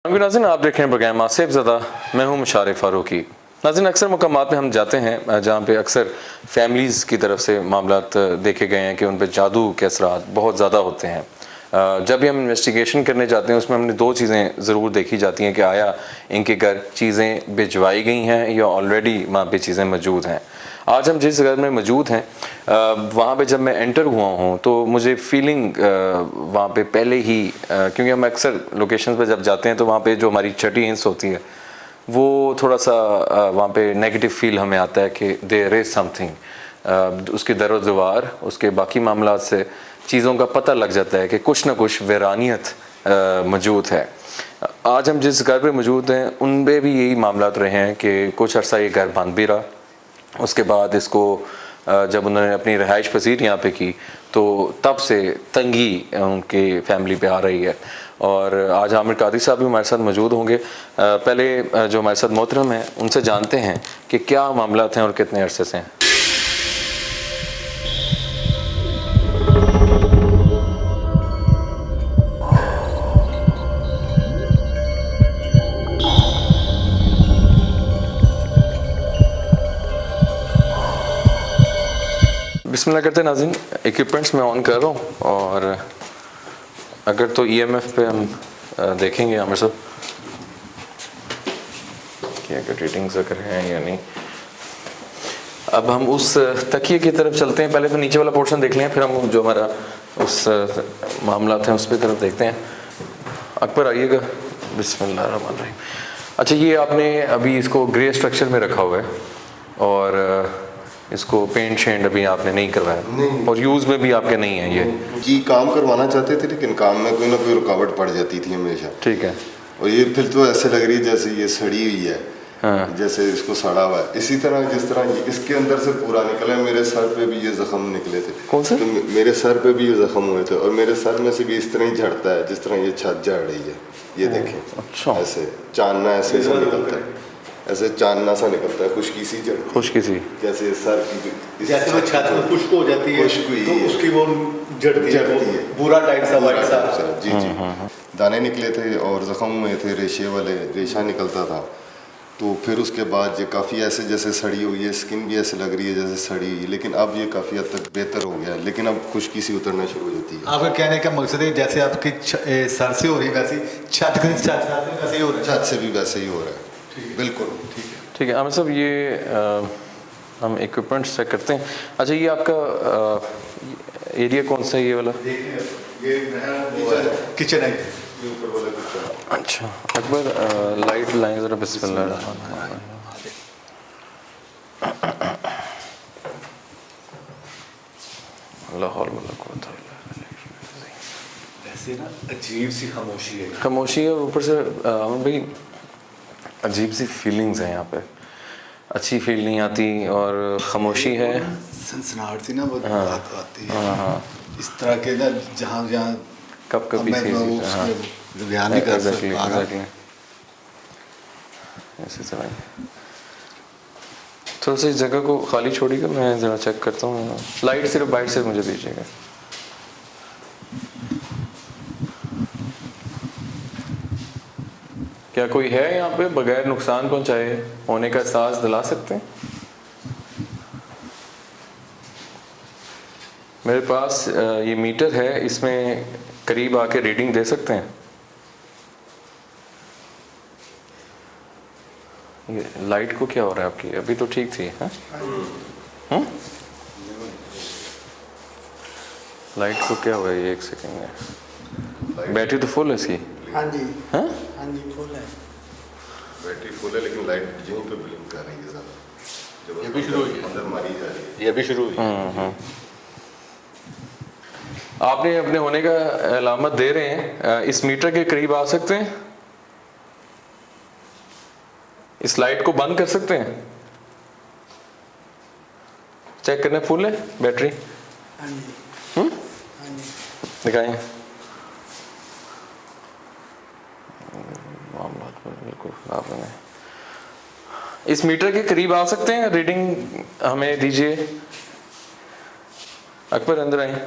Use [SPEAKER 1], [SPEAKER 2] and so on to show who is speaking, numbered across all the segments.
[SPEAKER 1] नाज़रीन, आप देख रहे हैं प्रोग्राम आसिफ ज़दा, मैं हूँ मुशारिफ फारूकी। नाज़रीन, अक्सर मकामात में हम जाते हैं जहाँ पे अक्सर फैमिलीज़ की तरफ से मामलात देखे गए हैं कि उन पे जादू के असरात बहुत ज़्यादा होते हैं। जब भी हम इन्वेस्टिगेशन करने जाते हैं उसमें हमने दो चीज़ें ज़रूर देखी जाती हैं कि आया इनके घर चीज़ें भिजवाई गई हैं या ऑलरेडी वहाँ पे चीज़ें मौजूद हैं। आज हम जिस घर में मौजूद हैं वहाँ पे जब मैं एंटर हुआ हूँ तो मुझे फीलिंग वहाँ पे पहले ही क्योंकि हम अक्सर लोकेशंस पे जब जाते हैं तो वहाँ पे जो हमारी छठी इंस होती है वो थोड़ा सा वहाँ पे नेगेटिव फील हमें आता है कि देयर इज़ समथिंग। उसके दरो दीवार उसके बाकी मामलात से चीज़ों का पता लग जाता है कि कुछ ना कुछ वैरानियत मौजूद है। आज हम जिस घर पे मौजूद हैं उन पे भी यही मामलात रहे हैं कि कुछ अर्सा ये घर बंद भी रहा, उसके बाद इसको जब उन्होंने अपनी रिहाइश पसीर यहाँ पे की तो तब से तंगी उनकी फैमिली पे आ रही है। और आज आमिर कादरी साहब भी हमारे साथ मौजूद होंगे। पहले जो हमारे साथ मोहतरम हैं उनसे जानते हैं कि क्या मामलात हैं और कितने अरसे से हैं। बिस्मिल्लाह करते नाज़रीन, इक्विपमेंट्स मैं ऑन कर रहा हूँ और अगर तो ईएमएफ पे हम देखेंगे आमिर साहब कि अगर रेटिंग्स अगर हैं या नहीं। अब हम उस तकिए की तरफ चलते हैं, पहले तो नीचे वाला पोर्शन देख लें फिर हम जो हमारा उस मामलात हैं उस पर तरफ देखते हैं। अकबर आइएगा। बिस्मिल्लाह रहमान रहीम। अच्छा, ये आपने अभी इसको ग्रे स्ट्रक्चर में रखा हुआ है और इसको पेंट शेंट अभी आपने नहीं करवाया?
[SPEAKER 2] नहीं।
[SPEAKER 1] और यूज़ में भी आपके नहीं है ये?
[SPEAKER 2] जी, काम करवाना चाहते थे लेकिन काम में कोई ना कोई रुकावट पड़ जाती थी हमेशा।
[SPEAKER 1] ठीक है।
[SPEAKER 2] और ये फिर तो ऐसे लग रही है जैसे ये सड़ी हुई है।
[SPEAKER 1] हाँ।
[SPEAKER 2] जैसे इसको सड़ा हुआ है। इसी तरह जिस तरह इसके अंदर से पूरा निकला है, मेरे सर पे भी ये जख्म निकले थे।
[SPEAKER 1] कौन से?
[SPEAKER 2] तो मेरे सर पे भी ये जख्म हुए थे और मेरे सर में से भी इस तरह ही झड़ता है जिस तरह ये छत झड़ रही है। ये देखें।
[SPEAKER 1] अच्छा।
[SPEAKER 2] ऐसे चानना ऐसे से निकलता है, ऐसे चानना सा निकलता है, खुशकी सी झड़ती है।
[SPEAKER 1] खुशकी सी
[SPEAKER 2] जैसे सर की
[SPEAKER 3] जैसे वो छत में खुश्क हो जाती है तो उसकी वो जड़ती है, पूरा टाइट सा वाइट सा।
[SPEAKER 2] जी जी। दाने निकले थे और जख्म हुए थे, रेशे वाले रेशा निकलता था। तो फिर उसके बाद ये काफ़ी ऐसे जैसे सड़ी हुई है, स्किन भी ऐसे लग रही है जैसे सड़ी हुई, लेकिन अब ये काफ़ी हद तक बेहतर हो गया है। लेकिन अब खुशकी सी उतरना शुरू हो जाती है।
[SPEAKER 3] आपका कहने का मकसद है जैसे आपकी सर से हो रही वैसी छत वैसे ही हो रहा है?
[SPEAKER 2] छत से भी वैसे ही हो रहा है। बिल्कुल ठीक है।
[SPEAKER 1] ठीक है आमिर साहब, ये हम इक्विपमेंट्स चेक करते हैं। अच्छा, ये आपका एरिया कौन सा है ये वाला?
[SPEAKER 3] ये किचन है,
[SPEAKER 2] ये ऊपर वाला किचन।
[SPEAKER 1] अच्छा अकबर, लाइट लाएं ज़रा। बिस्मिल्लाह रहमान रहीम। अल्लाह हौल वला कुव्वता इल्ला बिल्लाह।
[SPEAKER 3] वैसे ना अजीब सी खामोशी है।
[SPEAKER 1] खामोशी है और ऊपर से अमन भाई अजीब सी फीलिंग्स हैं यहाँ पे, अच्छी फील नहीं आती और ख़ामोशी है,
[SPEAKER 3] सनसनाहट सी ना वो बात आती है।
[SPEAKER 1] हाँ हाँ।
[SPEAKER 3] इस तरह के ना जहाँ जहाँ
[SPEAKER 1] कब कभी
[SPEAKER 3] मैं बयान नहीं कर सकता।
[SPEAKER 1] ऐसे तरह थोड़ा सा इस जगह को खाली छोड़िएगा, मैं ज़रा चेक करता हूँ। लाइट सिर्फ बाइट से मुझे दीजिएगा। क्या कोई है यहाँ पे बगैर नुकसान पहुँचाए होने का एहसास दिला सकते हैं? मेरे पास ये मीटर है, इसमें करीब आके रीडिंग दे सकते हैं? ये लाइट को क्या हो रहा है आपकी? अभी तो ठीक थी। हाँ, लाइट को क्या हुआ है? ये एक सेकेंड में। बैटरी तो फुल है इसकी।
[SPEAKER 4] हाँ जी।
[SPEAKER 1] हाँ
[SPEAKER 4] जी, फुल है।
[SPEAKER 2] बैटरी फुल है लेकिन लाइट यहीं पे ब्लिंक कर रही है ज़्यादा।
[SPEAKER 3] ये भी शुरू हुई है,
[SPEAKER 2] अंदर मारी जा रही है।
[SPEAKER 3] ये भी शुरू हुई।
[SPEAKER 1] आपने अपने होने का अलामत दे रहे हैं, इस मीटर के करीब आ सकते हैं? इस लाइट को बंद कर सकते हैं? चेक करने फुल है बैटरी?
[SPEAKER 4] हाँ जी।
[SPEAKER 1] हाँ
[SPEAKER 4] जी।
[SPEAKER 1] दिखाएं। मामला बिल्कुल खराब है। इस मीटर के करीब आ सकते हैं? रीडिंग हमें दीजिए। अकबर अंदर आए।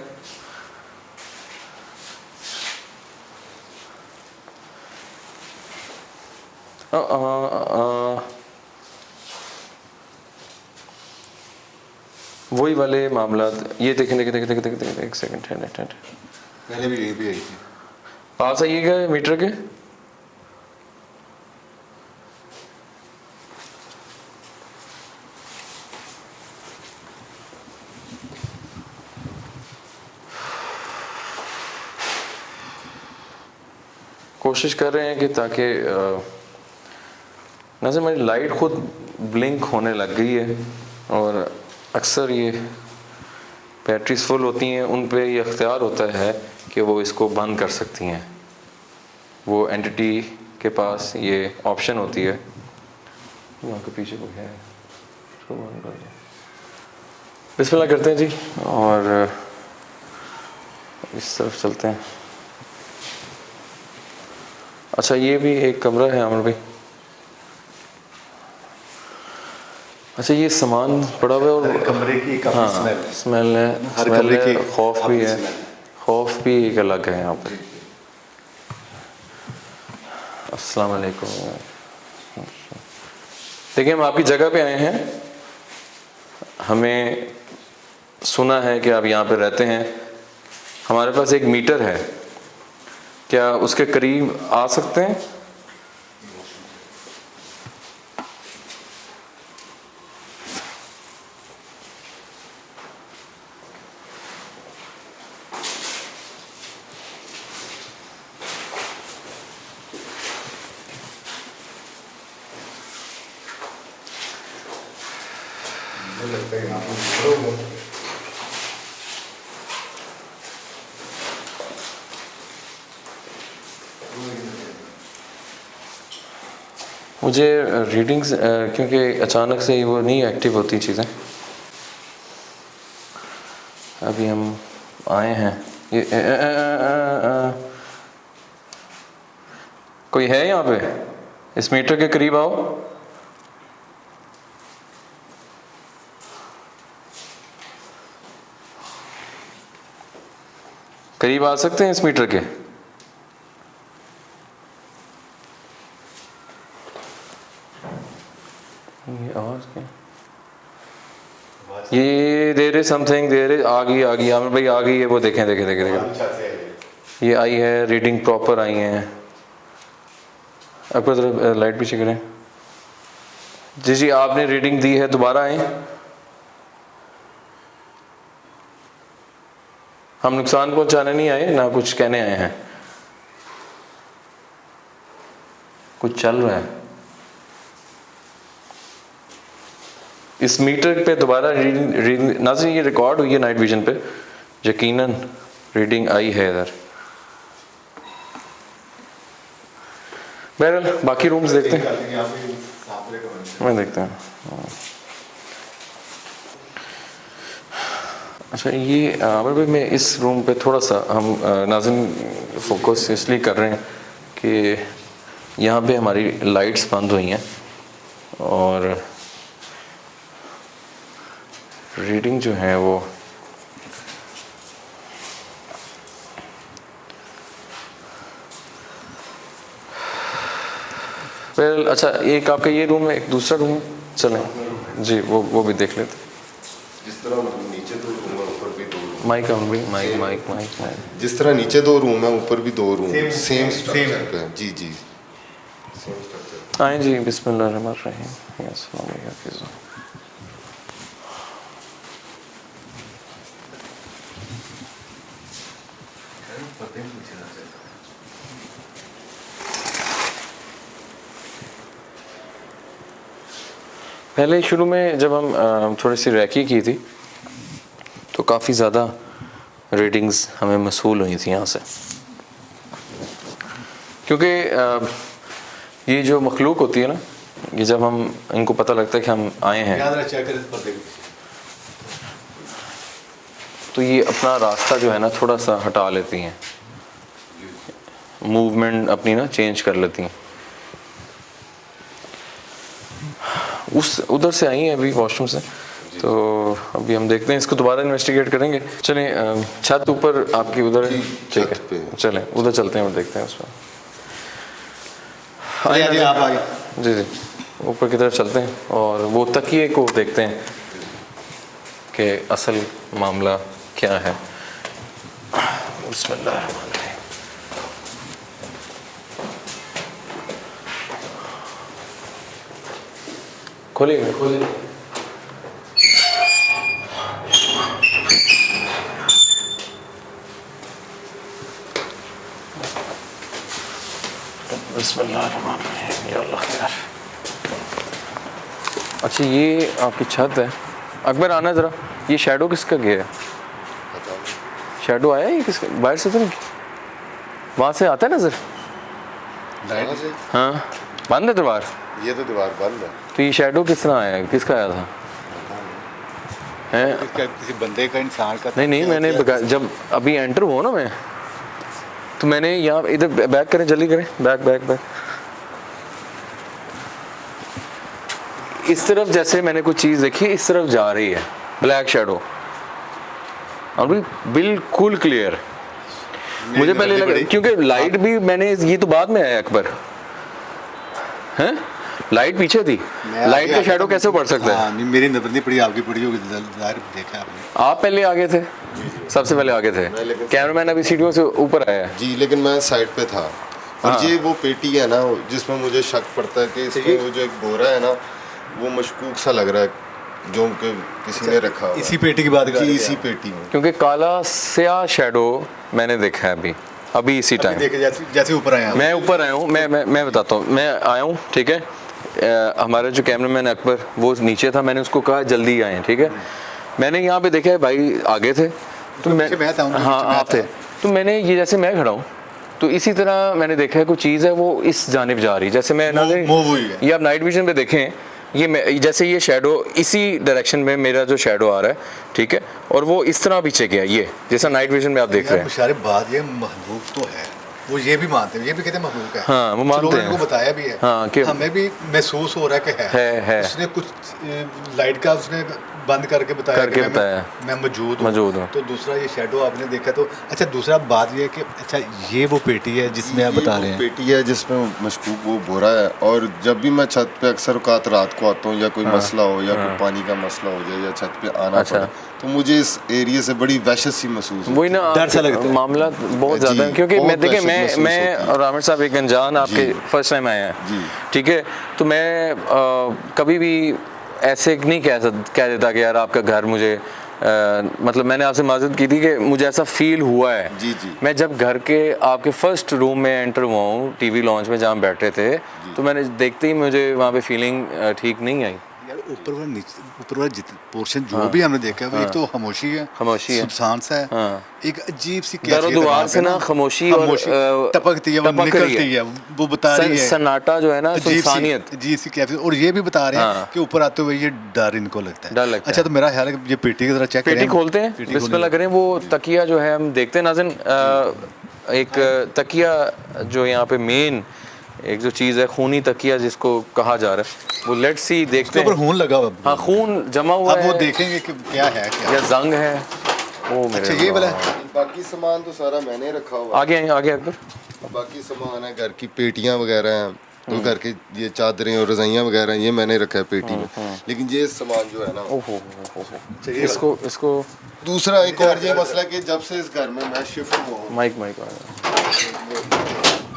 [SPEAKER 1] वही वाले मामला ये देखें देखें देखें देखें देखें देखें, एक सेकंड है।
[SPEAKER 3] पहले भी यही भी आई थी।
[SPEAKER 1] पास आइएगा मीटर के। कोशिश कर रहे हैं कि ताकि नज़र मेरी लाइट खुद ब्लिंक होने लग गई है, और अक्सर ये बैटरीज फुल होती हैं, उन पे ये अख्तियार होता है कि वो इसको बंद कर सकती हैं। वो एंटिटी के पास ये ऑप्शन होती है। वहाँ के पीछे कोई है, इसको बंद कर दो। बिस्मिल्लाह करते हैं जी, और इस तरफ चलते हैं। अच्छा, ये भी एक कमरा है आमिर भाई। अच्छा, ये सामान पड़ा हुआ है और
[SPEAKER 3] कमरे की काफी
[SPEAKER 1] हाँ स्मेल है,
[SPEAKER 3] हर
[SPEAKER 1] स्मेल
[SPEAKER 3] कमरे
[SPEAKER 1] है,
[SPEAKER 3] की
[SPEAKER 1] खौफ भी
[SPEAKER 3] अपनी
[SPEAKER 1] है,
[SPEAKER 3] स्मेल।
[SPEAKER 1] खौफ भी एक अलग है यहाँ पर। अस्सलाम वालेकुम। देखिए, हम आपकी जगह पे आए हैं, हमें सुना है कि आप यहाँ पे रहते हैं। हमारे पास एक मीटर है, क्या उसके करीब आ सकते हैं?
[SPEAKER 3] लगता है यहाँ पर
[SPEAKER 1] मुझे रीडिंग्स क्योंकि अचानक से ही वो नहीं एक्टिव होती चीज़ें। अभी हम आए हैं, ये कोई है यहाँ पे? इस मीटर के करीब आओ। करीब आ सकते हैं इस मीटर के? ये आवाज क्या? ये देर समथिंग देर आ गई आमिर भाई आ गई है। वो देखें देखें देखें देखें, ये आई है, रीडिंग प्रॉपर आई है। आपको जरा लाइट पीछे करें जी। जी, आपने रीडिंग दी है, दोबारा आए। हम नुकसान पहुंचाने नहीं आए, ना कुछ कहने आए हैं। कुछ चल रहा है इस मीटर पे। दोबारा रीडिंग नाज़रीन, ये रिकॉर्ड हुई है नाइट विजन पे, यकीनन रीडिंग आई है इधर। बहरहाल बाकी रूम्स देखते हैं, मैं देखता हूँ। अच्छा, ये आमिर भाई मैं इस रूम पे थोड़ा सा हम नाज़रीन फोकस इसलिए कर रहे हैं कि यहाँ पे हमारी लाइट्स बंद हुई हैं, और रीडिंग जो है वो वेल अच्छा, एक आपका ये रूम है, एक दूसरा रूम है, चलें जी वो भी देख लेते।
[SPEAKER 2] जिस तरह नीचे 2 रूम है, ऊपर भी 2 रूम।
[SPEAKER 1] माइक ऑन भी, माइक माइक माइक माइक।
[SPEAKER 2] जिस तरह नीचे 2 रूम है, ऊपर भी 2 रूम, सेम स्ट्रक्चर पे। जी जी, सेम स्ट्रक्चर।
[SPEAKER 1] आए जी, बिस्मिल्लाहिर्रहमानिर्रहीम। अस्सलाम वालेकुम। पहले शुरू में जब हम थोड़ी सी रैकी की थी तो काफ़ी ज़्यादा रीडिंग्स हमें मसूल हुई थी यहाँ से, क्योंकि ये जो मखलूक होती है ना, ये जब हम इनको पता लगता है कि हम आए हैं,
[SPEAKER 3] याद रखिए अगर इस पर देखो
[SPEAKER 1] तो ये अपना रास्ता जो है ना थोड़ा सा हटा लेती हैं, मूवमेंट अपनी ना चेंज कर लेती हैं। उस उधर से आई हैं अभी वॉशरूम से, तो अभी हम देखते हैं, इसको दोबारा इन्वेस्टिगेट करेंगे। चलें, छत ऊपर आपकी उधर है, ठीक
[SPEAKER 2] छत पे।
[SPEAKER 1] है, चलें उधर चलते हैं और देखते हैं उस पर।
[SPEAKER 3] चलिए आप आगे।
[SPEAKER 1] जी जी, ऊपर की तरफ चलते हैं और वो तकिए को देखते हैं कि असल मामला क्या है। बिस्मिल्लाहिर्रहमानिर्रहीम। खोलिए खोलिए। बिस्मिल्लाहिर्रहमानिर्रहीम, या अल्लाह खैर। अच्छा ये आपकी छत है। अकबर आना ज़रा, ये शैडो किसका गया है? शैडो आया है ये किसका? बाहर से तो नहीं, वहाँ से आता है नज़र?
[SPEAKER 2] लाइट से
[SPEAKER 1] हाँ, बंद है दीवार।
[SPEAKER 2] ये तो दीवार बंद है।
[SPEAKER 1] तो ये शैडो किस तरह आया है, किसका आया था? हैं?
[SPEAKER 3] किसी बंदे का, इंसान का?
[SPEAKER 1] नहीं मैंने जब अभी एंटर हुआ ना मैं, तो मैंने यहाँ इधर बैक करें, जल्दी करें, बैक। इस तरफ जैसे मैंने कुछ चीज़ देखी, इस तरफ जा रही है ब्लैक शैडो, और बिल्कुल क्लियर। मुझे पहले लगा, क्योंकि लाइट भी मैंने, ये तो बाद में आया अकबर, हैं? लाइट पीछे थी, लाइट का शैडो कैसे पड़ सकता है?
[SPEAKER 3] हाँ, नहीं, मेरी नजर नहीं पड़ी, आपकी पड़ी होगी, ज़ाहिर देखा आपने।
[SPEAKER 1] आप पहले आगे थे, सबसे पहले आगे थे। कैमरामैन अभी सीढ़ियों से ऊपर आया है।
[SPEAKER 2] जी, लेकिन मैं साइड पे था। और
[SPEAKER 1] हाँ।
[SPEAKER 2] ये वो पेटी है ना जिसमें मुझे शक पड़ता है कि इसमें वो जो एक बोरा है ना, वो मशकूक सा लग रहा है, जो कि किसी ने रखा हुआ है।
[SPEAKER 3] इसी पेटी की बात कर
[SPEAKER 2] जी,
[SPEAKER 3] रहे हैं
[SPEAKER 2] इसी
[SPEAKER 3] आप?
[SPEAKER 2] पेटी में।
[SPEAKER 1] क्योंकि काला स्याह शैडो मैंने देखा है अभी इसी
[SPEAKER 3] अभी
[SPEAKER 1] टाइम।
[SPEAKER 3] देखे जैसे ऊपर आए आप।
[SPEAKER 1] मैं ऊपर आया हूँ, मैं बताता हूँ, मैं आया हूँ, ठीक है। हमारा जो कैमरामैन अकबर, वो नीचे था, मैंने उसको कहा जल्दी आए, ठीक है। मैंने यहाँ पे देखा है भाई आगे थे, तो मैं,
[SPEAKER 3] मैं था,
[SPEAKER 1] हाँ आप थे, तो मैंने ये जैसे मैं खड़ा हूँ, तो इसी तरह मैंने देखा है कुछ चीज़ है वो इस जानिब जा रही है, जैसे मैं
[SPEAKER 3] मूव हुई है।
[SPEAKER 1] ये आप नाइट विजन पे देखें, ये जैसे ये शैडो इसी डायरेक्शन में मेरा जो शैडो आ रहा है, ठीक है, और वो इस तरह पीछे गया, ये जैसा नाइट विजन में आप देख रहे हैं।
[SPEAKER 3] मुशारे बात, ये महबूब तो है, वो ये भी मानते हैं, ये भी कहते हैं महबूब है।
[SPEAKER 1] हाँ, वो मानते हैं।
[SPEAKER 3] उनको बताया भी है।
[SPEAKER 1] हाँ, कि
[SPEAKER 3] हमें भी महसूस हो रहा है कि
[SPEAKER 1] है।
[SPEAKER 3] उसने कुछ लाइट का उसने बंद करके बताया कि मैं मौजूद हूँ। तो दूसरा ये शैडो आपने देखा, तो अच्छा दूसरा बात ये है कि अच्छा ये वो पेटी है जिसमें आप बता रहे हैं।
[SPEAKER 2] पेटी है जिसमें मशकूक वो बोरा है। और जब भी मैं छत पे अक्सर औकात रात को आता हूँ, या कोई मसला हो, या कोई पानी का मसला हो जाए, या छत पे आना पड़े, तो मुझे इस एरिया से बड़ी वहशत सी महसूस होती है।
[SPEAKER 1] वही ना,
[SPEAKER 3] डर सा लगता है।
[SPEAKER 1] मामला बहुत
[SPEAKER 2] जी,
[SPEAKER 1] ज़्यादा है, क्योंकि
[SPEAKER 2] बहुत
[SPEAKER 1] मैं देखिए
[SPEAKER 2] वहशत महसूस होती
[SPEAKER 1] मैं
[SPEAKER 2] है।
[SPEAKER 1] और आमिर साहब एक अनजान आपके
[SPEAKER 2] जी।
[SPEAKER 1] फर्स्ट टाइम आए हैं,
[SPEAKER 2] जी।
[SPEAKER 1] ठीक है, तो मैं कभी भी ऐसे नहीं कह देता कि यार आपका घर मुझे मतलब मैंने आपसे माजरत की थी कि मुझे ऐसा फील हुआ है।
[SPEAKER 2] जी।
[SPEAKER 1] मैं जब घर के आपके फर्स्ट रूम में एंटर हुआ हूँ, टीवी लॉन्च में जहाँ बैठे थे, तो मैंने देखते ही मुझे वहाँ पे फीलिंग ठीक नहीं आई।
[SPEAKER 3] यार ऊपर वाला जितना पोर्शन जो भी हमने देखा है, वो एक तो खामोशी है, सुनसान सा है,
[SPEAKER 1] हाँ।
[SPEAKER 3] एक अजीब सी
[SPEAKER 1] दरदुआर से ना खामोशी और
[SPEAKER 3] टपकती है, वो निकलती है, वो बता रही है
[SPEAKER 1] सन्नाटा जो है ना, सुनसानियत
[SPEAKER 3] जी सी कैफे। और ये भी बता रहे हैं कि ऊपर आते हुए ये डर इनको लगता है,
[SPEAKER 1] डर लगता है।
[SPEAKER 3] अच्छा, तो मेरा ख्याल है कि ये पेटी की तरह चेक करें,
[SPEAKER 1] पेटी खोलते हैं, बिस्मिल्लाह करें। वो तकिया जो है हम देखते हैं नाज़रीन, एक तकिया जो यहाँ पे मेन एक जो चीज़ है, खूनी तकिया जिसको कहा जा रहा है, वो लेट्स सी देखते हैं।
[SPEAKER 3] ऊपर खून लगा हुआ है।
[SPEAKER 1] हाँ, खून जमा हुआ है,
[SPEAKER 3] अब वो देखेंगे कि क्या है, क्या
[SPEAKER 1] या जंग है वो।
[SPEAKER 3] अच्छा ये वाला
[SPEAKER 2] बाकी सामान तो सारा मैंने रखा हुआ है।
[SPEAKER 1] आगे अकबर।
[SPEAKER 2] बाकी सामान है, घर की पेटियां वगैरह हैं, तो घर के ये चादरें और रजाइयाँ वगैरह ये मैंने रखा है पेटी में। लेकिन ये सामान जो है ना,
[SPEAKER 1] इसको
[SPEAKER 2] दूसरा एक और ये मसला कि जब से इस घर में मैं शिफ्ट हुआ हूँ,
[SPEAKER 1] माइक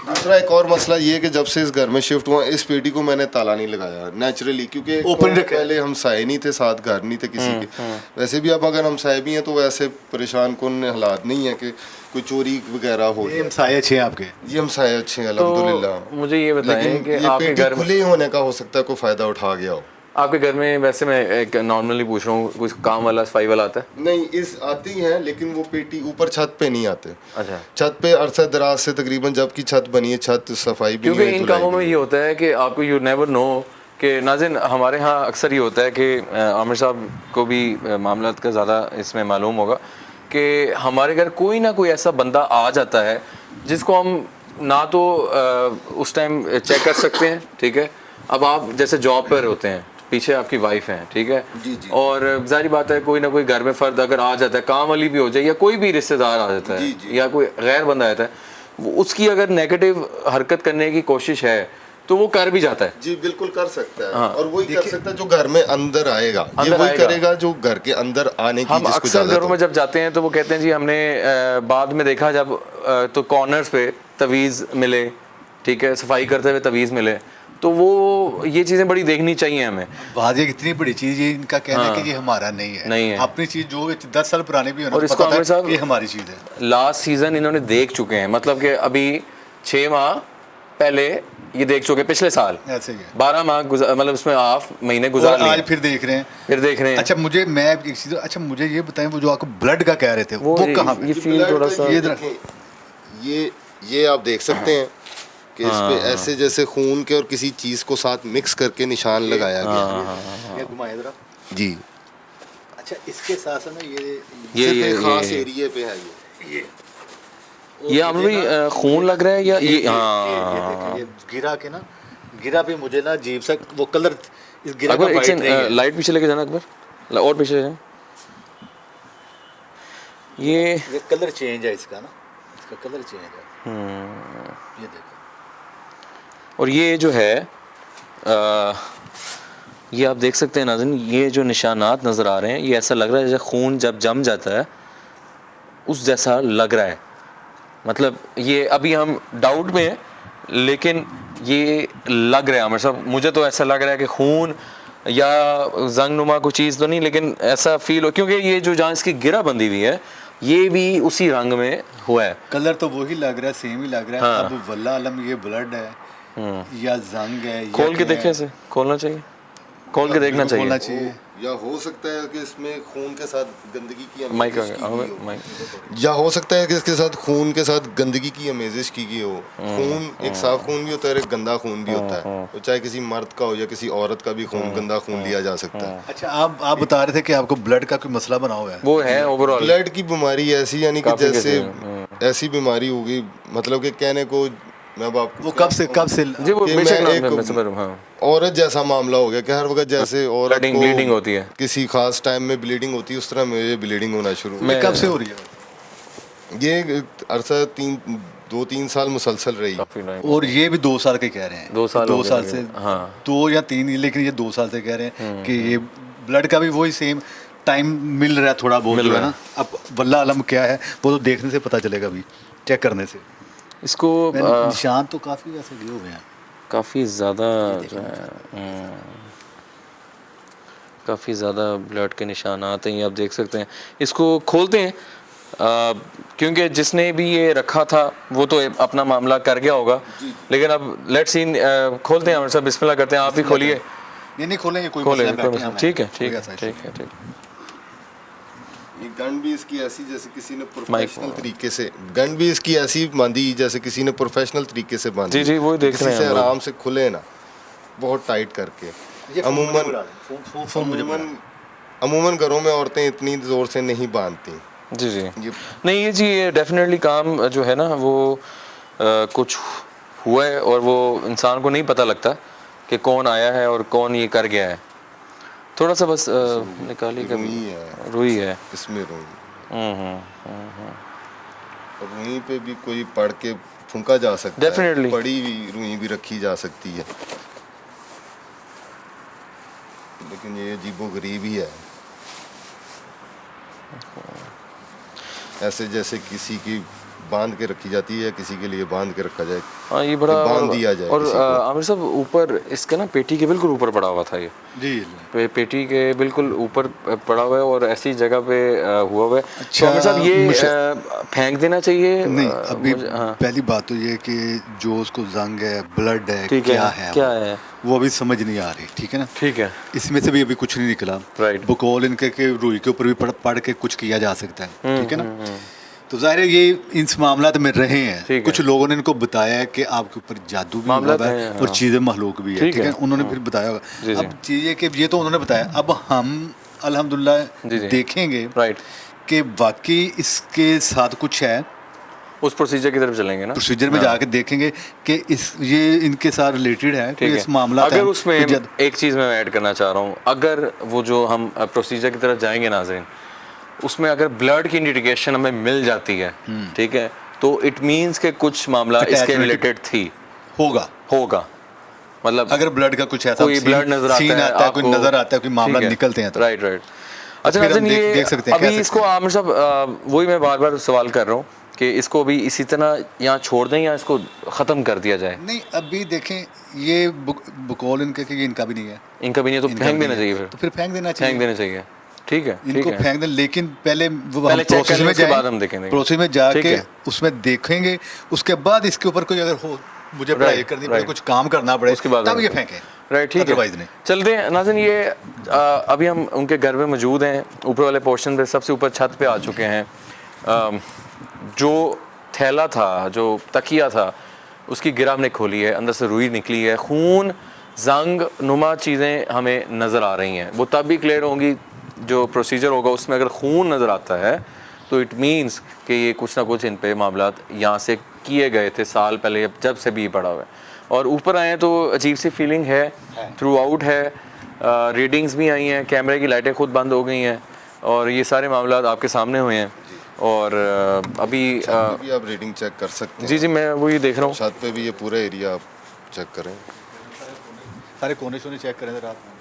[SPEAKER 2] दूसरा एक और मसला ये है कि जब से इस घर में शिफ्ट हुआ, इस पेटी को मैंने ताला नहीं लगाया नेचुरली, क्योंकि
[SPEAKER 3] ओपन रखा है।
[SPEAKER 2] पहले हमसाए नहीं थे, साथ घर नहीं थे किसी के। वैसे भी अब अगर हमसाए भी हैं तो वैसे परेशान कौन हालात नहीं है कि कोई चोरी वगैरह हो
[SPEAKER 3] ये
[SPEAKER 2] जाए।
[SPEAKER 3] हमसाए अच्छे हैं आपके?
[SPEAKER 2] ये हमसाए अच्छे हैं अल्हम्दुलिल्लाह।
[SPEAKER 1] तो मुझे ये बताएं
[SPEAKER 2] लेकिन
[SPEAKER 1] कि
[SPEAKER 2] ये
[SPEAKER 1] आपके
[SPEAKER 2] पेटी
[SPEAKER 1] घर में,
[SPEAKER 2] खुले होने का हो सकता है कोई फ़ायदा उठा गया हो।
[SPEAKER 1] आपके घर में, वैसे मैं एक नॉर्मली पूछ रहा हूँ, कुछ काम वाला सफाई वाला आता है?
[SPEAKER 2] नहीं, इस आती हैं, लेकिन वो पेटी ऊपर छत पे नहीं आते।
[SPEAKER 1] अच्छा,
[SPEAKER 2] छत पे अरसा दराज से तकरीबन जब की छत बनी है, छत सफाई भी
[SPEAKER 1] क्योंकि
[SPEAKER 2] नहीं हुई,
[SPEAKER 1] इन
[SPEAKER 2] धुलाई
[SPEAKER 1] कामों में
[SPEAKER 2] भी
[SPEAKER 1] ये होता है कि आपको यू नेवर नो कि नाज़रीन, हमारे यहाँ अक्सर ये होता है कि आमिर साहब को भी मामला का ज़्यादा इसमें मालूम होगा कि हमारे घर कोई ना कोई ऐसा बंदा आ जाता है जिसको हम ना तो उस टाइम चेक कर सकते हैं, ठीक है। अब आप जैसे जॉब पर होते हैं, पीछे आपकी वाइफ है, ठीक है,
[SPEAKER 2] जी, जी।
[SPEAKER 1] और जाहिर बात है कोई ना कोई घर में फ़र्द अगर आ जाता है, काम वाली भी हो जाए या कोई भी रिश्तेदार आ जाता है,
[SPEAKER 2] जी, जी।
[SPEAKER 1] या कोई गैर बंदा आता है, उसकी अगर नेगेटिव हरकत करने की कोशिश है तो वो कर भी जाता है।
[SPEAKER 2] जी बिल्कुल कर सकता है।
[SPEAKER 1] हाँ।
[SPEAKER 2] और वही कर सकता है जो घर में अंदर आएगा, ये
[SPEAKER 1] अंदर
[SPEAKER 2] वही
[SPEAKER 1] आएगा।
[SPEAKER 2] करेगा जो घर के अंदर आने की
[SPEAKER 1] हम
[SPEAKER 2] जिसको
[SPEAKER 1] अक्सर
[SPEAKER 2] इजाजत
[SPEAKER 1] घरों में
[SPEAKER 2] हो।
[SPEAKER 1] जब जाते हैं तो वो कहते हैं जी हमने बाद में देखा जब तो कॉर्नर्स पे तवीज़ मिले, ठीक है, सफाई करते हुए तवीज़ मिले, तो वो ये चीज़ें बड़ी देखनी चाहिए हमें।
[SPEAKER 3] बात ये इतनी बड़ी चीज़, ये इनका कहना है कि ये हमारा नहीं है। अपनी चीज़ जो 10 साल पुरानी भी हो ना,
[SPEAKER 1] और
[SPEAKER 3] तो
[SPEAKER 1] इसको
[SPEAKER 3] पता
[SPEAKER 1] आमिर साहब
[SPEAKER 3] है ये हमारी चीज़ है।
[SPEAKER 1] लास्ट सीज़न इन्होंने देख चुके हैं, मतलब कि अभी 6 माह पहले ये देख चुके हैं, पिछले साल
[SPEAKER 3] ऐसे ही है।
[SPEAKER 1] 12 माह मतलब उसमें हाफ महीने गुजार
[SPEAKER 3] और आज
[SPEAKER 1] लिए,
[SPEAKER 3] फिर देख रहे हैं।
[SPEAKER 1] फिर देख रहे हैं।
[SPEAKER 3] अच्छा मैं एक चीज़, अच्छा मुझे ये बताएं, वो जो आपको ब्लड का कह रहे थे वो कहाँ पे?
[SPEAKER 1] ये फील थोड़ा सा
[SPEAKER 2] ये देखें, ये आप देख सकते हैं कि इस पे ऐसे जैसे खून के और किसी चीज को साथ मिक्स करके निशान लगाया गया है।
[SPEAKER 3] ये घुमाए जरा।
[SPEAKER 2] जी
[SPEAKER 3] अच्छा इसके साथ साथ ना
[SPEAKER 1] ये
[SPEAKER 2] सिर्फ एक खास
[SPEAKER 1] ये
[SPEAKER 2] एरिया पे है
[SPEAKER 1] ये आप भी खून लग रहा है या ये
[SPEAKER 3] ये देखिए, ये गिरा के ना, गिरा पे मुझे ना अजीब सा वो कलर इस गिरा का
[SPEAKER 1] अकबर एक
[SPEAKER 3] वाइट नहीं है।
[SPEAKER 1] लाइट पीछे लेके जाना अकबर, और पीछे जाना।
[SPEAKER 3] ये कलर चेंज है इसका ना, इसका कलर चेंज है। ये देखो,
[SPEAKER 1] और ये जो है ये आप देख सकते हैं नाज़रीन, ये जो निशानात नज़र आ रहे हैं, ये ऐसा लग रहा है जैसे खून जब जम जाता है उस जैसा लग रहा है। मतलब ये अभी हम डाउट में हैं, लेकिन ये लग रहा है आमिर साहब, मुझे तो ऐसा लग रहा है कि खून या जंग नुमा कोई चीज़ तो नहीं, लेकिन ऐसा फील हो, क्योंकि ये जो जहाँ इसकी गिरा बंदी हुई है ये भी उसी रंग में हुआ है।
[SPEAKER 3] कलर तो वही लग रहा है, सेम ही लग रहा है। अब वल्ला आलम ये ब्लड है या जंग है,
[SPEAKER 1] खोल के देखें, इसे खोलना चाहिए, खोल के देखना
[SPEAKER 3] खोलना
[SPEAKER 1] चाहिए।
[SPEAKER 3] चाहिए।
[SPEAKER 2] या हो सकता है कि इसमें खून के साथ गंदगी की
[SPEAKER 1] माइक
[SPEAKER 2] अमेजिश की गई हो।
[SPEAKER 1] माइक
[SPEAKER 2] या हो सकता है कि इसके साथ खून के साथ गंदगी की अमेजिश की गई हो। खून एक साफ खून भी होता है और एक गंदा खून भी होता है, तो चाहे किसी मर्द का हो या किसी औरत का भी खून, गंदा खून लिया जा सकता है।
[SPEAKER 3] अच्छा आप बता रहे थे कि आपको ब्लड का कोई मसला बना हुआ है।
[SPEAKER 1] वो है ओवरऑल
[SPEAKER 2] ब्लड की बीमारी ऐसी, यानी कि
[SPEAKER 1] काफी
[SPEAKER 2] जैसे
[SPEAKER 1] कैसे,
[SPEAKER 2] ऐसी बीमारी होगी, मतलब कि कहने को मैं अब आपको
[SPEAKER 3] वो कब से
[SPEAKER 1] जी वो
[SPEAKER 2] कि
[SPEAKER 1] बेशक
[SPEAKER 2] मैं
[SPEAKER 1] नाम
[SPEAKER 2] एक
[SPEAKER 1] है, मैं समझ रहा हूं, हाँ।
[SPEAKER 2] औरत जैसा मामला हो गया कि हर वक्त जैसे औरत को
[SPEAKER 1] ब्लीडिंग होती है,
[SPEAKER 2] किसी खास टाइम में ब्लीडिंग होती है, उस तरह मुझे ब्लीडिंग होना शुरू हुआ।
[SPEAKER 3] ये कब से हो रही है?
[SPEAKER 2] ये अरसा 2-3 साल मुसलसल रही।
[SPEAKER 1] काफी टाइम।
[SPEAKER 3] और ये भी 2 साल के कह रहे हैं।
[SPEAKER 1] 2 साल हो
[SPEAKER 3] 2
[SPEAKER 1] गए
[SPEAKER 3] साल
[SPEAKER 1] हैं।
[SPEAKER 3] से,
[SPEAKER 1] हाँ
[SPEAKER 3] 2 या 3, लेकिन ये 2 साल से कह रहे हैं कि ये ब्लड का भी वही सेम टाइम मिल रहा है, थोड़ा बहुत
[SPEAKER 1] मिल
[SPEAKER 3] जो है
[SPEAKER 1] रहा
[SPEAKER 3] ना। अब वल्ला आलम क्या है वो तो देखने से पता चलेगा, अभी चेक करने से।
[SPEAKER 1] इसको
[SPEAKER 3] निशान तो काफ़ी वैसे लिए हुए हैं।
[SPEAKER 1] काफ़ी ज़्यादा जो है काफ़ी ज़्यादा ब्लड के निशान आते हैं, ये आप देख सकते हैं। इसको खोलते हैं क्योंकि जिसने भी ये रखा था वो तो अपना मामला कर गया होगा, लेकिन अब लेट्स सी खोलते हैं आमिर साहब, बिस्मिल्लाह करते हैं। आप ही खोलिए।
[SPEAKER 3] नहीं खोलेंगे, कोई
[SPEAKER 1] खोलें,
[SPEAKER 3] मसला बैठे हैं,
[SPEAKER 1] ठीक है
[SPEAKER 3] कोई
[SPEAKER 1] ठीक है
[SPEAKER 3] ऐसा
[SPEAKER 1] ठीक है ठीक।
[SPEAKER 2] ये गन भी इसकी ऐसी जैसे किसी ने प्रोफेशनल तरीके से, गन भी इसकी ऐसी बांधी जैसे किसी ने प्रोफेशनल तरीके से बांधी।
[SPEAKER 1] जी जी वही देख रहे हैं
[SPEAKER 2] से
[SPEAKER 1] हम लोग।
[SPEAKER 2] आराम से खुले ना, बहुत टाइट करके। अमूमन घरों में औरतें इतनी जोर से नहीं बांधती।
[SPEAKER 1] जी जी
[SPEAKER 2] ये
[SPEAKER 1] नहीं, ये जी ये डेफिनेटली काम जो है ना वो कुछ हुआ है और वो इंसान को नहीं पता लगता कि कौन आया है और कौन ये कर गया है। थोड़ा सा बस निकालिए,
[SPEAKER 2] रुई है,
[SPEAKER 1] रुई है
[SPEAKER 2] इसमें रुई। और रुई पे भी कोई पढ़ के फूंका जा सकता
[SPEAKER 1] Definitely.
[SPEAKER 2] है, पड़ी हुई रुई भी रखी जा सकती है, लेकिन ये अजीबो-गरीब ही है। ऐसे जैसे किसी की बांध के रखी जाती है, किसी के लिए बांध के रखा जाए।
[SPEAKER 1] हाँ ये बड़ा
[SPEAKER 2] बांध दिया जाए
[SPEAKER 1] और
[SPEAKER 2] किसी को।
[SPEAKER 1] आमिर साहब ऊपर इसके ना पेटी के बिल्कुल ऊपर पड़ा हुआ था ये
[SPEAKER 3] जी।
[SPEAKER 1] पेटी के बिल्कुल ऊपर पड़ा हुआ है और ऐसी जगह पे हुआ हुआ है।
[SPEAKER 3] अच्छा,
[SPEAKER 1] तो आमिर साहब ये फेंक देना चाहिए?
[SPEAKER 3] नहीं अभी
[SPEAKER 1] हाँ
[SPEAKER 3] पहली बात तो ये कि जो उसको जंग है, ब्लड है,
[SPEAKER 1] ठीक
[SPEAKER 3] क्या
[SPEAKER 1] है,
[SPEAKER 3] है
[SPEAKER 1] क्या है
[SPEAKER 3] वो अभी समझ नहीं आ रही, ठीक है ना।
[SPEAKER 1] ठीक है,
[SPEAKER 3] इसमें से भी अभी कुछ नहीं निकला।
[SPEAKER 1] राइट।
[SPEAKER 3] बकौल इनके के रूई के ऊपर भी पढ़ के कुछ किया जा सकता है, ठीक है ना। तो जाहिर है ये इस मामला में रहे हैं, कुछ लोगों ने इनको बताया है कि आपके ऊपर जादू भी हुआ है और चीज़ें महलूक भी है, ठीक है। उन्होंने फिर बताया होगा। अब चीज़ें कि ये तो उन्होंने बताया, अब हम अल्हम्दुलिल्लाह देखेंगे कि वाकई इसके साथ कुछ है,
[SPEAKER 1] उस प्रोसीजर की तरफ चलेंगे ना,
[SPEAKER 3] प्रोसीजर में जाके देखेंगे कि ये इनके साथ रिलेटेड है, कि इस मामला
[SPEAKER 1] अगर उसमें एक चीज़ मैं ऐड करना चाह रहा हूँ, अगर वो जो हम प्रोसीजर की तरफ जाएंगे नाज़रीन, उसमें अगर ब्लड की इंडिकेशन हमें मिल जाती है, ठीक है, तो इट मीन्स के कुछ मामला इसके रिलेटेड थी, होगा मतलब
[SPEAKER 3] अगर ब्लड का कुछ ऐसा
[SPEAKER 1] कोई ब्लड नजर आता
[SPEAKER 3] सीन
[SPEAKER 1] है
[SPEAKER 3] आता है, कोई
[SPEAKER 1] आपको,
[SPEAKER 3] नजर आता है, कोई मामला
[SPEAKER 1] ठीक है,
[SPEAKER 3] निकलते हैं तो
[SPEAKER 1] राइट राइट। अच्छा
[SPEAKER 3] फिर हम
[SPEAKER 1] नाज़रीन, ये
[SPEAKER 3] देख सकते हैं, कह
[SPEAKER 1] अभी
[SPEAKER 3] सकते
[SPEAKER 1] इसको
[SPEAKER 3] हैं।
[SPEAKER 1] आमिर साहब वही मैं बार बार सवाल कर रहा हूँ कि इसको अभी इसी तरह यहाँ छोड़ दें या इसको ख़त्म कर दिया जाए?
[SPEAKER 3] नहीं, अभी देखें ये बकौल इनके कि ये इनका भी नहीं है,
[SPEAKER 1] इनका भी नहीं है तो
[SPEAKER 3] इनका
[SPEAKER 1] फेंक
[SPEAKER 3] भी
[SPEAKER 1] देना
[SPEAKER 3] नहीं है।
[SPEAKER 1] चाहिए,
[SPEAKER 3] तो
[SPEAKER 1] फिर
[SPEAKER 3] फिर फेंक देना
[SPEAKER 1] फेंक
[SPEAKER 3] चाहिए,
[SPEAKER 1] देना चाहिए, ठीक है, ठीक
[SPEAKER 3] इनको
[SPEAKER 1] है।
[SPEAKER 3] फेंक दें। लेकिन पहले वो
[SPEAKER 1] पहले
[SPEAKER 3] हम
[SPEAKER 1] check
[SPEAKER 3] प्रोसेस
[SPEAKER 1] करें,
[SPEAKER 3] में
[SPEAKER 1] उसके बाद हम
[SPEAKER 3] जाएं,
[SPEAKER 1] देखेंगे।
[SPEAKER 3] प्रोसेस में
[SPEAKER 1] ठीक
[SPEAKER 3] जाके
[SPEAKER 1] है।
[SPEAKER 3] उसमें देखेंगे, उसके बाद इसके ऊपर कोई अगर हो, मुझे पढ़ाई
[SPEAKER 1] Right,
[SPEAKER 3] करनी पड़े,
[SPEAKER 1] right.
[SPEAKER 3] कुछ काम करना पड़े,
[SPEAKER 1] उसके बाद
[SPEAKER 3] तब ये
[SPEAKER 1] हम-
[SPEAKER 3] फेंकें,
[SPEAKER 1] राइट, ठीक है।
[SPEAKER 3] अदरवाइज नहीं।
[SPEAKER 1] चलते हैं नाज़रीन, ये अभी हम उनके घर में मौजूद हैं, ऊपर वाले पोर्शन पे, सबसे ऊपर छत पे आ चुके हैं। जो थैला था, जो तकिया था, उसकी गिरा हमने खोली है, अंदर से रुई निकली है, खून जंग नुमा चीज़ें हमें नज़र आ रही हैं। वो तब भी क्लियर होंगी जो प्रोसीजर होगा उसमें। अगर खून नज़र आता है तो इट मीन्स कि ये कुछ ना कुछ इन पे मामलात यहाँ से किए गए थे साल पहले, जब से भी पड़ा हुआ है। और ऊपर आए तो अजीब सी फीलिंग है, थ्रू आउट है, रीडिंग्स भी आई हैं, कैमरे की लाइटें खुद बंद हो गई हैं, और ये सारे मामलात आपके सामने हुए हैं। और अभी
[SPEAKER 2] छत पे भी आप रीडिंग चेक कर सकते हैं।
[SPEAKER 1] जी जी, मैं वही देख रहा हूँ।
[SPEAKER 2] छत पे भी ये पूरा एरिया आप चेक करें।
[SPEAKER 3] सारे कोने शोने चेक करें जरा आप।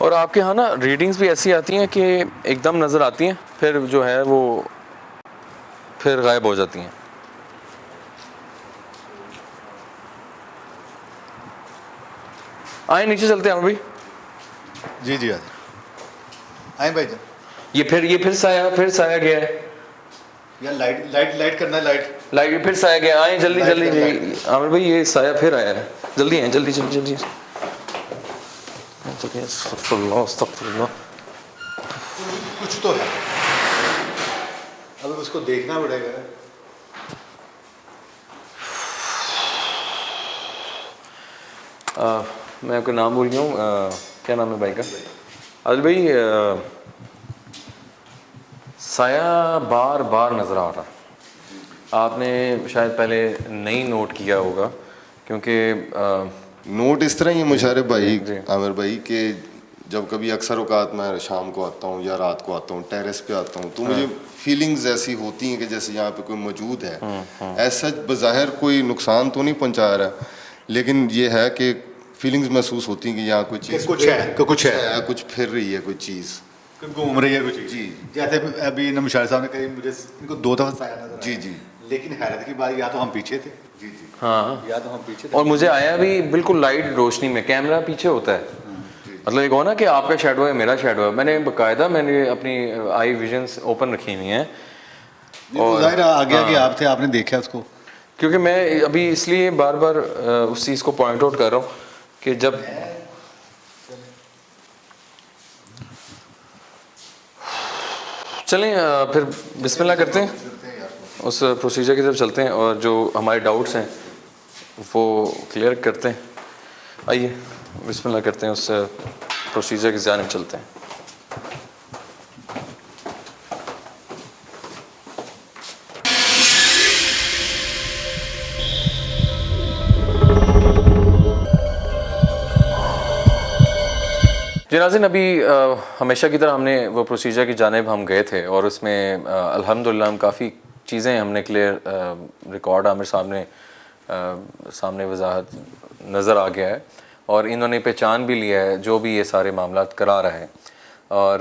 [SPEAKER 1] और आपके यहाँ ना रीडिंग्स भी ऐसी आती हैं कि एकदम नज़र आती हैं, फिर जो है वो फिर गायब हो जाती हैं। आए नीचे चलते हैं हम भी।
[SPEAKER 3] जी जी, आज आए भाई जान।
[SPEAKER 1] ये फिर साया गया है,
[SPEAKER 3] यार लाइट लाइट लाइट करना है, लाइट।
[SPEAKER 1] लाइट फिर साया गया। आए जल्दी
[SPEAKER 3] लाइट
[SPEAKER 1] जल्दी
[SPEAKER 3] कर, लाइट
[SPEAKER 1] जी आमिर भाई, ये साया फिर आया है, जल्दी आए, जल्दी जल्दी जल्दी। अस्तगफिरुल्लाह, अस्तगफिरुल्लाह।
[SPEAKER 3] कुछ तो है, अब उसको देखना पड़ेगा।
[SPEAKER 1] मैं आपका नाम भूल गया हूँ, क्या नाम है भाई का? अल भाई, साया बार बार नज़र आ रहा, आपने शायद पहले नहीं नोट किया होगा, क्योंकि
[SPEAKER 2] नोट इस तरह ही है मुशारिफ भाई,
[SPEAKER 1] जी।
[SPEAKER 2] आमिर भाई, कि जब कभी अक्सर औकात मैं शाम को आता हूँ या रात को आता हूँ, टेरेस पे आता हूँ, तो मुझे फीलिंग्स ऐसी होती हैं कि जैसे यहाँ पे कोई मौजूद है। ऐसा बज़ाहिर कोई नुकसान तो नहीं पहुँचा रहा, लेकिन ये है कि फीलिंग्स महसूस होती हैं कि यहाँ कोई चीज़
[SPEAKER 3] कुछ है, कुछ है,
[SPEAKER 2] कुछ फिर रही है कोई चीज़।
[SPEAKER 3] घूम रही है कुछ। जी, जैसे अभी नमशार साहब ने कही, मुझे इनको 2 दफ़ा साया नजर आया।
[SPEAKER 2] जी जी
[SPEAKER 3] लेकिन हैरत की बात, या तो हम पीछे थे,
[SPEAKER 2] जी जी
[SPEAKER 1] हाँ,
[SPEAKER 3] या तो हम पीछे थे।
[SPEAKER 1] और मुझे आया भी बिल्कुल लाइट रोशनी में, कैमरा पीछे होता है, मतलब एक हो ना कि आपका शेडो है, मेरा शेडो है। मैंने मैंने अपनी आई विजन्स ओपन रखी हुई हैं,
[SPEAKER 3] और जाहिर आ गया कि आप थे, आपने देखा उसको।
[SPEAKER 1] क्योंकि मैं अभी इसलिए बार बार उस चीज़ को पॉइंट आउट कर रहा हूँ कि जब चलें फिर बिस्मिल्लाह करते हैं, उस प्रोसीजर की तरफ चलते हैं और जो हमारे डाउट्स हैं वो क्लियर करते हैं। आइए बिस्मिल्लाह करते हैं, उस प्रोसीजर की जानिब चलते हैं। जी नाज़रीन, अभी हमेशा की तरह हमने वो प्रोसीजर की जानिब हम गए थे और उसमें अल्हम्दुलिल्लाह हम काफ़ी चीज़ें हमने क्लियर रिकॉर्ड आमिर साहब ने सामने वजाहत नज़र आ गया है और इन्होंने पहचान भी लिया है जो भी ये सारे मामलात करा रहे हैं। और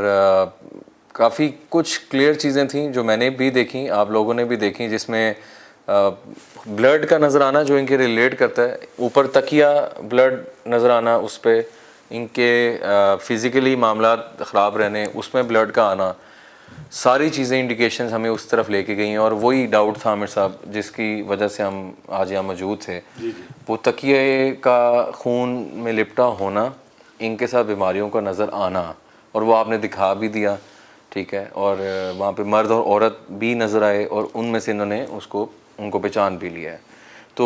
[SPEAKER 1] काफ़ी कुछ क्लियर चीज़ें थी जो मैंने भी देखी, आप लोगों ने भी देखी, जिसमें ब्लड का नज़र आना जो इनके रिलेट करता है, ऊपर तकिया ब्लड नज़र आना, उस पर इनके फ़िज़िकली मामला ख़राब रहने, उसमें ब्लड का आना, सारी चीज़ें इंडिकेशंस हमें उस तरफ लेके गई हैं। और वही डाउट था आमिर साहब जिसकी वजह से हम आज यहाँ मौजूद थे, वो तकिए का खून में लिपटा होना, इनके साथ बीमारियों का नज़र आना, और वो आपने दिखा भी दिया, ठीक है। और वहाँ पे मर्द और औरत भी नज़र आए और उनमें से इन्होंने उनको पहचान भी लिया है। तो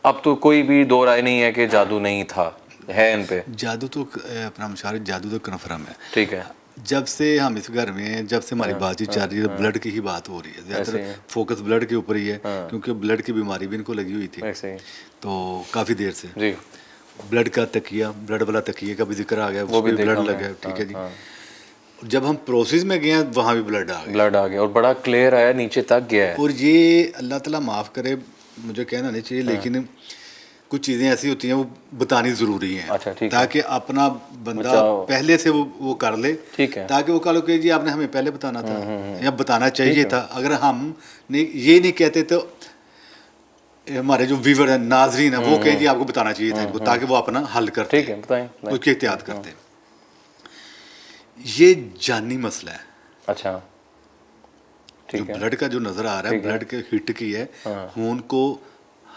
[SPEAKER 1] अब तो कोई भी दो राय नहीं है कि जादू नहीं था, है इन पे
[SPEAKER 3] जादू। तो अपना मुशारिफ जादू तो कन्फर्म है,
[SPEAKER 1] ठीक है।
[SPEAKER 3] जब से हम इस घर में, जब से हमारी बातचीत चल रही है, ब्लड की ही बात हो रही है, ज़्यादातर फोकस ब्लड के ऊपर ही है, क्योंकि ब्लड की बीमारी भी इनको लगी हुई थी
[SPEAKER 1] ऐसे ही
[SPEAKER 3] तो काफ़ी देर से।
[SPEAKER 1] जी।
[SPEAKER 3] ब्लड का तकिया, ब्लड वाला तकिए का भी जिक्र आ गया,
[SPEAKER 1] वो भी
[SPEAKER 3] उसमें
[SPEAKER 1] देखा
[SPEAKER 3] ब्लड
[SPEAKER 1] मैं,
[SPEAKER 3] लगा है, ठीक है जी।
[SPEAKER 1] हाँ,
[SPEAKER 3] जब हम प्रोसेस में गए हैं वहाँ भी ब्लड आ गया।
[SPEAKER 1] ब्लड आ गया और बड़ा क्लियर आया, नीचे तक गया है।
[SPEAKER 3] और ये अल्लाह ताला माफ़ करे, मुझे कहना नहीं चाहिए,
[SPEAKER 1] हाँ।
[SPEAKER 3] लेकिन कुछ चीज़ें ऐसी होती हैं वो बतानी ज़रूरी हैं,
[SPEAKER 1] अच्छा, ठीक है।
[SPEAKER 3] ताकि अपना बंदा
[SPEAKER 1] बचाओ।
[SPEAKER 3] पहले से वो कर ले,
[SPEAKER 1] ठीक है।
[SPEAKER 3] ताकि वो कह लो कि जी आपने हमें पहले बताना था या बताना चाहिए था। अगर हम ये नहीं कहते तो हमारे जो व्यूवर हैं, नाजरीन हैं, वो कहें जी आपको बताना चाहिए था इनको, ताकि वो अपना हल करते,
[SPEAKER 1] ठीक है, बताएं, बताएं।
[SPEAKER 3] उसकी एहतियात करते। ये जानी मसला है।
[SPEAKER 1] अच्छा,
[SPEAKER 3] जो
[SPEAKER 1] ठीक है,
[SPEAKER 3] ब्लड का जो नज़र आ रहा है,
[SPEAKER 1] ठीक है।
[SPEAKER 3] ब्लड के हिट की है,
[SPEAKER 1] हाँ।
[SPEAKER 3] खून को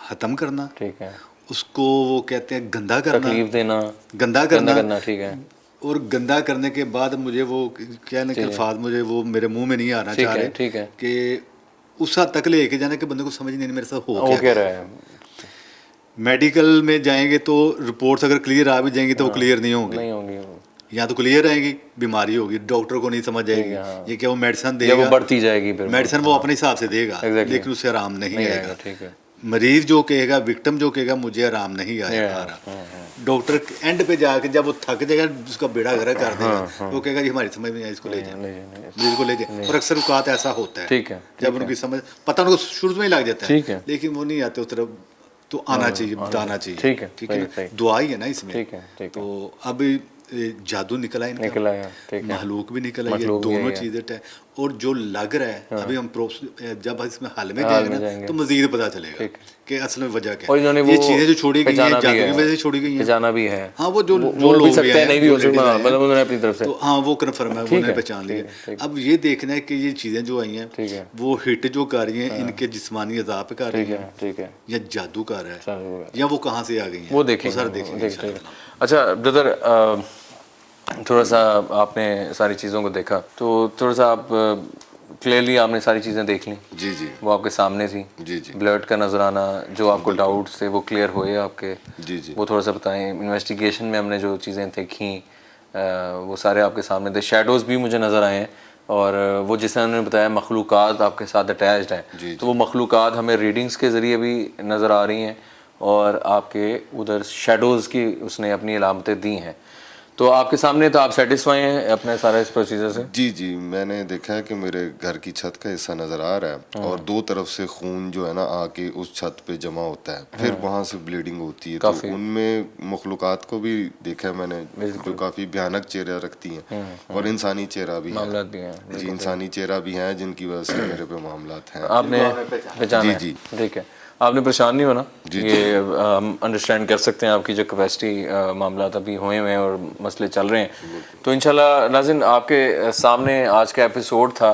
[SPEAKER 3] ख़त्म करना,
[SPEAKER 1] ठीक है,
[SPEAKER 3] उसको वो कहते हैं गंदा करना,
[SPEAKER 1] तकलीफ देना,
[SPEAKER 3] गंदा
[SPEAKER 1] गंदा
[SPEAKER 3] करना,
[SPEAKER 1] करना, ठीक है,
[SPEAKER 3] और गंदा करने के बाद मुझे वो क्या ना कि अल्फाज मुझे वो मेरे मुंह में नहीं आना
[SPEAKER 1] ठीक
[SPEAKER 3] चाह
[SPEAKER 1] है,
[SPEAKER 3] रहे
[SPEAKER 1] ठीक है।
[SPEAKER 3] कि उस हद तक लेके जाना कि बंदे को समझ नहीं मेरे साथ हो
[SPEAKER 1] वो
[SPEAKER 3] क्या
[SPEAKER 1] कह
[SPEAKER 3] गया।
[SPEAKER 1] रहा है,
[SPEAKER 3] मेडिकल में जाएंगे तो रिपोर्ट्स अगर क्लियर आ भी जाएंगी तो वो क्लियर नहीं होंगी,
[SPEAKER 1] नहीं होंगी वो,
[SPEAKER 3] या तो क्लियर आएंगी, बीमारी होगी, डॉक्टर को नहीं समझ आएगी,
[SPEAKER 1] है, हाँ।
[SPEAKER 3] ये क्या वो मेडिसिन
[SPEAKER 1] या
[SPEAKER 3] देगा,
[SPEAKER 1] वो बढ़ती जाएगी फिर,
[SPEAKER 3] मेडिसिन वो अपने हिसाब से देगा,
[SPEAKER 1] Exactly.
[SPEAKER 3] लेकिन उससे आराम नहीं
[SPEAKER 1] नहीं
[SPEAKER 3] आएगा।
[SPEAKER 1] आएगा, ठीक है,
[SPEAKER 3] मरीज जो कहेगा, विक्टिम जो कहेगा मुझे आराम नहीं
[SPEAKER 1] नहीं
[SPEAKER 3] आया आ
[SPEAKER 1] आएगा,
[SPEAKER 3] रहा, डॉक्टर एंड पे जाके जब वो थक जाएगा, उसका बेड़ा गर्क कर देगा, वो कहेगा जी हमारी समझ में नहीं आई, इसको ले जाए,
[SPEAKER 1] नहीं,
[SPEAKER 3] मरीज को ले जाए। और अक्सर औकात ऐसा होता है,
[SPEAKER 1] ठीक है,
[SPEAKER 3] जब उनकी समझ पता उनको शुरू में ही लग जाता
[SPEAKER 1] ठीक
[SPEAKER 3] है,
[SPEAKER 1] है।
[SPEAKER 3] लेकिन वो नहीं आते उस तरफ, तो आना चाहिए, बताना चाहिए,
[SPEAKER 1] ठीक है,
[SPEAKER 3] ठीक है
[SPEAKER 1] सही,
[SPEAKER 3] ना, दुआ ही है ना इसमें।
[SPEAKER 1] ठीक है, ठीक है।
[SPEAKER 3] तो अब जादू निकल आया इनका,
[SPEAKER 1] निकल आया, ठीक है,
[SPEAKER 3] महलूक भी निकल आई है,
[SPEAKER 1] मखलूक भी
[SPEAKER 3] दोनों
[SPEAKER 1] आई है।
[SPEAKER 3] चीज़ें तय। और जो लग रहा है अभी हम जब इसमें हल में
[SPEAKER 1] हाल
[SPEAKER 3] जाएंगे
[SPEAKER 1] में
[SPEAKER 3] ना
[SPEAKER 1] जाएंगे।
[SPEAKER 3] तो मजीद पता चलेगा
[SPEAKER 1] ठीक।
[SPEAKER 3] कि असल में वजह क्या
[SPEAKER 1] और
[SPEAKER 3] है।
[SPEAKER 1] इन्होंने
[SPEAKER 3] ये
[SPEAKER 1] वो
[SPEAKER 3] चीज़ें जो छोड़ी गई हैं
[SPEAKER 1] पहचाना भी
[SPEAKER 3] जादू
[SPEAKER 1] है,
[SPEAKER 3] की वजह से छोड़ी गई हैं।
[SPEAKER 1] पहचाना भी है,
[SPEAKER 3] हाँ, वो जो
[SPEAKER 1] वो
[SPEAKER 3] लोग
[SPEAKER 1] भी सकते हैं, नहीं भी हो
[SPEAKER 3] जो
[SPEAKER 1] सकता,
[SPEAKER 3] ladies आए
[SPEAKER 1] मतलब
[SPEAKER 3] हैं,
[SPEAKER 1] उन्होंने अपनी तरफ से,
[SPEAKER 3] तो हाँ वो कन्फर्म है,
[SPEAKER 1] ठीक
[SPEAKER 3] उन्होंने
[SPEAKER 1] है,
[SPEAKER 3] पहचान लिया।
[SPEAKER 1] ठीक है।
[SPEAKER 3] अब ये देखना है कि ये चीज़ें जो आई हैं
[SPEAKER 1] ठीक है,
[SPEAKER 3] वो हिट जो कर रही हैं इनके जिस्मानी अज़ाब पे कर रही
[SPEAKER 1] ठीक है,
[SPEAKER 3] हैं
[SPEAKER 1] ठीक है,
[SPEAKER 3] या जादू कर रहा है
[SPEAKER 1] चलो,
[SPEAKER 3] या वो कहाँ से आ गई हैं,
[SPEAKER 1] वो देखेंगे,
[SPEAKER 3] सारा
[SPEAKER 1] वो
[SPEAKER 3] देखेंगे
[SPEAKER 1] देखेंगे।
[SPEAKER 3] इंशाअल्लाह।
[SPEAKER 1] अच्छा ब्रदर, थोड़ा सा आपने सारी चीज़ों को देखा, तो थोड़ा सा आप क्लियरली आपने सारी चीज़ें देख ली,
[SPEAKER 2] जी जी
[SPEAKER 1] वो आपके सामने थी,
[SPEAKER 2] जी जी
[SPEAKER 1] ब्लड का नजराना, जो आपको डाउट थे वो क्लियर हुए आपके,
[SPEAKER 2] जी जी
[SPEAKER 1] वो थोड़ा सा बताएं। इन्वेस्टिगेशन में हमने जो चीज़ें देखी वो सारे आपके सामने थे, शैडोज़ भी मुझे नज़र आए हैं, और वो जिस तरह उन्होंने बताया मखलूक़ात आपके साथ अटैच्ड
[SPEAKER 2] जी,
[SPEAKER 1] हैं,
[SPEAKER 2] जी।
[SPEAKER 1] तो वो मखलूक़ात हमें रीडिंग्स के ज़रिए भी नज़र आ रही हैं, और आपके उधर शैडोज़ की उसने अपनी अलामतें दी हैं। तो आपके सामने, तो आप सेटिस्फाई हैं अपने सारे इस प्रोसीजर से?
[SPEAKER 2] जी जी मैंने देखा है कि मेरे घर की छत का हिस्सा नज़र आ रहा है और दो तरफ से खून जो है ना आके उस छत पे जमा होता है, फिर वहाँ से ब्लीडिंग होती है। तो
[SPEAKER 1] काफ़ी।
[SPEAKER 2] उनमें मखलूक़ात को भी देखा है मैंने, जो काफ़ी भयानक चेहरा रखती हैं, और इंसानी चेहरा भी है।
[SPEAKER 1] मामलात भी हैं,
[SPEAKER 2] जी, इंसानी चेहरा भी है जिनकी वजह से मेरे पे मामलात हैं।
[SPEAKER 1] आपने पहचाना
[SPEAKER 2] जी,
[SPEAKER 1] है?
[SPEAKER 2] जी।
[SPEAKER 1] ठीक है, आपने परेशान नहीं होना,
[SPEAKER 2] जी,
[SPEAKER 1] ये हम अंडरस्टैंड कर सकते हैं आपकी जो कैपेसिटी, मामला अभी हुए हुए हैं और मसले चल रहे हैं। तो इंशाल्लाह नाज़रीन, आपके सामने आज का एपिसोड था,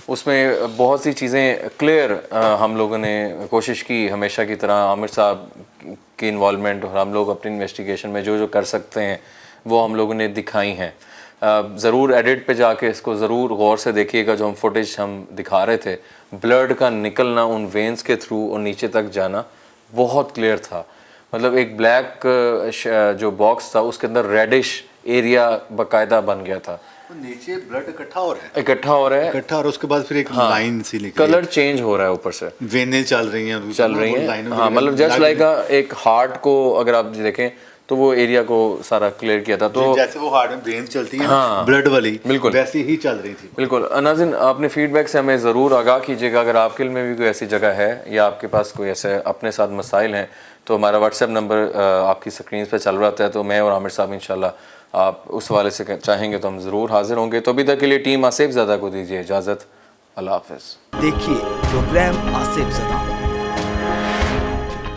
[SPEAKER 1] उसमें बहुत सी चीज़ें क्लियर हम लोगों ने कोशिश की, हमेशा की तरह आमिर साहब की इन्वॉल्वमेंट, और हम लोग अपनी इन्वेस्टिगेशन में जो जो कर सकते हैं वो हम लोगों ने दिखाई हैं। ज़रूर एडिट पे जाके इसको ज़रूर गौर से देखिएगा, जो हम फुटेज हम दिखा रहे थे, ब्लड का निकलना उन वेंस के थ्रू और नीचे तक जाना बहुत क्लियर था। मतलब एक ब्लैक जो बॉक्स था उसके अंदर रेडिश एरिया बाकायदा बन गया था,
[SPEAKER 3] नीचे ब्लड इकट्ठा हो रहा है,
[SPEAKER 1] इकट्ठा हो रहा है,
[SPEAKER 3] इकट्ठा, और उसके बाद फिर एक लाइन सी निकली,
[SPEAKER 1] कलर चेंज हो रहा है ऊपर से,
[SPEAKER 3] वेनें चल रही हैं,
[SPEAKER 1] चल रही हैं।
[SPEAKER 3] लाइनों
[SPEAKER 1] हाँ,
[SPEAKER 3] की
[SPEAKER 1] मतलब जस्ट
[SPEAKER 3] लग-
[SPEAKER 1] लाइक एक हार्ट को अगर आप देखें तो वो एरिया को सारा क्लियर किया था। तो
[SPEAKER 3] जैसे वो हार्ट में वेन चलती हैं
[SPEAKER 1] हाँ,
[SPEAKER 3] ब्लड वाली,
[SPEAKER 1] बिल्कुल
[SPEAKER 3] वैसी ही चल रही थी।
[SPEAKER 1] बिल्कुल। नाज़रीन, आपने फीडबैक से हमें ज़रूर आगाह कीजिएगा, अगर आपके में भी कोई ऐसी जगह है या आपके पास कोई ऐसे अपने साथ मसाइल हैं, तो हमारा व्हाट्सएप नंबर आपकी स्क्रीन पर चल रहा था, तो मैं और आमिर साहब इंशाल्लाह आप उस वाले से चाहेंगे तो हम ज़रूर हाजिर होंगे। तो अभी तक के लिए टीम आसिफ ज़ादा को दीजिए इजाज़त, अल्लाह हाफ़िज़।
[SPEAKER 5] देखिए प्रोग्राम आसिफ ज़दा